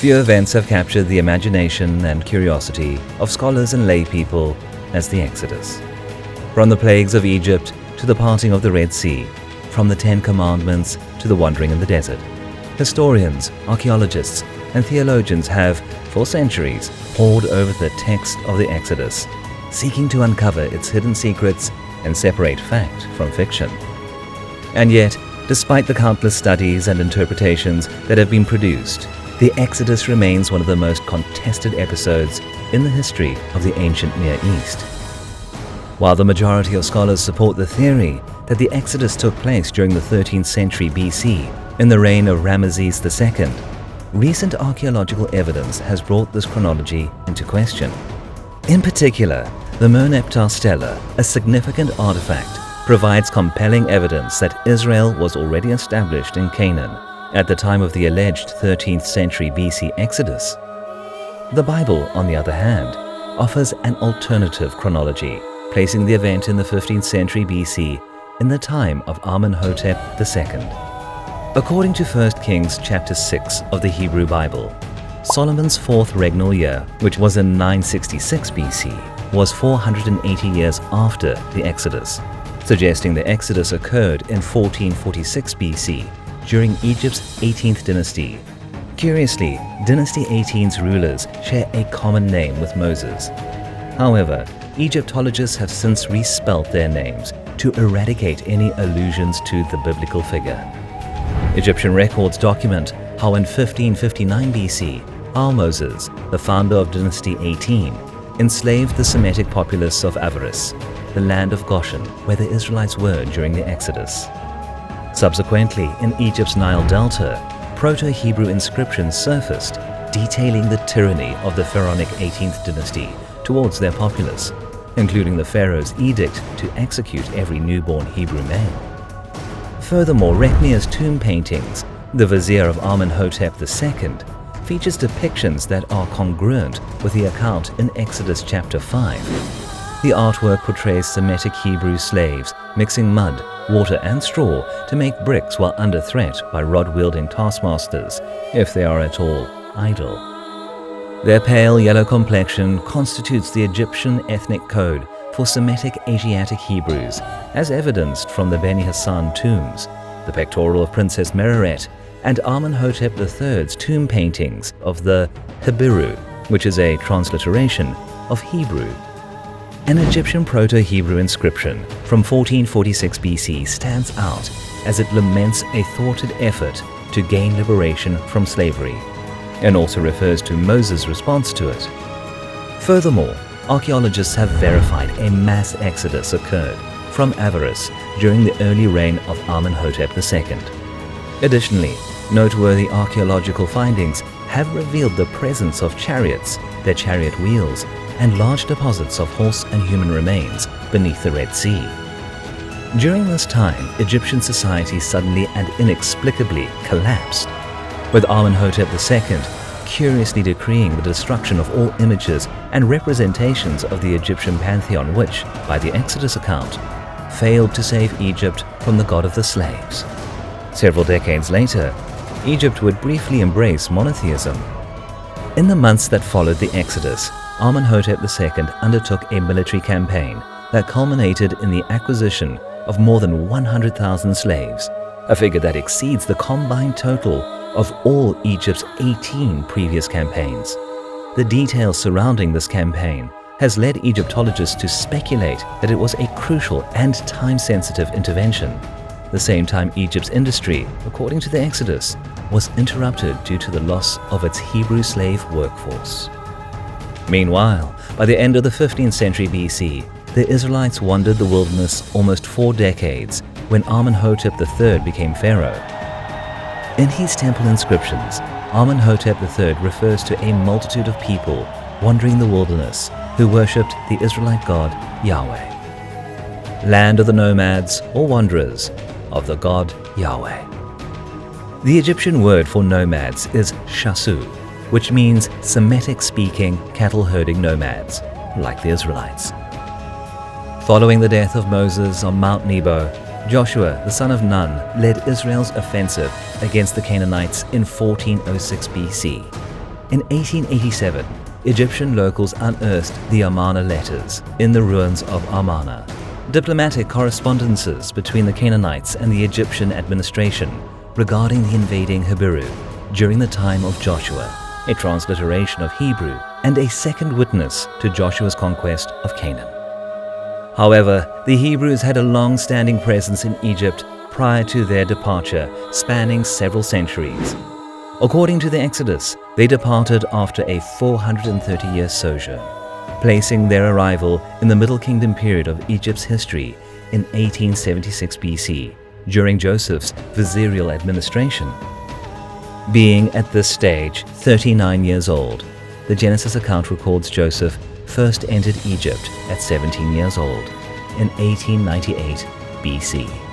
Few events have captured the imagination and curiosity of scholars and lay people as the Exodus. From the plagues of Egypt to the parting of the Red Sea, from the Ten Commandments to the wandering in the desert, historians, archaeologists, and theologians have, for centuries, pored over the text of the Exodus, seeking to uncover its hidden secrets and separate fact from fiction. And yet, despite the countless studies and interpretations that have been produced, the Exodus remains one of the most contested episodes in the history of the ancient Near East. While the majority of scholars support the theory that the Exodus took place during the 13th century BC in the reign of Rameses II, recent archaeological evidence has brought this chronology into question. In particular, the Merneptah Stele, a significant artifact, provides compelling evidence that Israel was already established in Canaan at the time of the alleged 13th century BC Exodus. The Bible, on the other hand, offers an alternative chronology, placing the event in the 15th century BC in the time of Amenhotep II. According to 1 Kings chapter 6 of the Hebrew Bible, Solomon's fourth regnal year, which was in 966 BC, was 480 years after the Exodus, suggesting the Exodus occurred in 1446 BC during Egypt's 18th dynasty. Curiously, Dynasty 18's rulers share a common name with Moses. However, Egyptologists have since respelt their names to eradicate any allusions to the biblical figure. Egyptian records document how in 1559 BC, Moses, the founder of Dynasty 18, enslaved the Semitic populace of Avaris, the land of Goshen, where the Israelites were during the Exodus. Subsequently, in Egypt's Nile Delta, Proto-Hebrew inscriptions surfaced detailing the tyranny of the pharaonic 18th dynasty towards their populace, including the pharaoh's edict to execute every newborn Hebrew male. Furthermore, Rekhmia's tomb paintings, the Vizier of Amenhotep II, features depictions that are congruent with the account in Exodus chapter 5. The artwork portrays Semitic Hebrew slaves mixing mud, water, and straw to make bricks while under threat by rod-wielding taskmasters, if they are at all idle. Their pale yellow complexion constitutes the Egyptian ethnic code for Semitic Asiatic Hebrews, as evidenced from the Beni Hassan tombs, the pectoral of Princess Mereret, and Amenhotep III's tomb paintings of the Hiburu, which is a transliteration of Hebrew. An Egyptian Proto-Hebrew inscription from 1446 BC stands out as it laments a thwarted effort to gain liberation from slavery, and also refers to Moses' response to it. Furthermore, archaeologists have verified a mass exodus occurred from Avaris during the early reign of Amenhotep II. Additionally, noteworthy archaeological findings have revealed the presence of chariots, their chariot wheels, and large deposits of horse and human remains beneath the Red Sea. During this time, Egyptian society suddenly and inexplicably collapsed, with Amenhotep II curiously decreeing the destruction of all images and representations of the Egyptian pantheon which, by the Exodus account, failed to save Egypt from the god of the slaves. Several decades later, Egypt would briefly embrace monotheism. In the months that followed the Exodus, Amenhotep II undertook a military campaign that culminated in the acquisition of more than 100,000 slaves, a figure that exceeds the combined total of all Egypt's 18 previous campaigns. The details surrounding this campaign has led Egyptologists to speculate that it was a crucial and time-sensitive intervention. The same time Egypt's industry, according to the Exodus, was interrupted due to the loss of its Hebrew slave workforce. Meanwhile, by the end of the 15th century BC, the Israelites wandered the wilderness almost 4 decades when Amenhotep III became pharaoh. In his temple inscriptions, Amenhotep III refers to a multitude of people wandering the wilderness who worshipped the Israelite god Yahweh. Land of the nomads or wanderers of the god Yahweh. The Egyptian word for nomads is shasu, which means Semitic-speaking cattle-herding nomads, like the Israelites. Following the death of Moses on Mount Nebo, Joshua, the son of Nun, led Israel's offensive against the Canaanites in 1406 BC. In 1887, Egyptian locals unearthed the Amarna letters in the ruins of Amarna. Diplomatic correspondences between the Canaanites and the Egyptian administration regarding the invading Hiburu during the time of Joshua, a transliteration of Hebrew, and a second witness to Joshua's conquest of Canaan. However, the Hebrews had a long-standing presence in Egypt prior to their departure, spanning several centuries. According to the Exodus, they departed after a 430-year sojourn, placing their arrival in the Middle Kingdom period of Egypt's history in 1876 BC, during Joseph's Vizierial administration. Being at this stage 39 years old, the Genesis account records Joseph first entered Egypt at 17 years old in 1898 BC.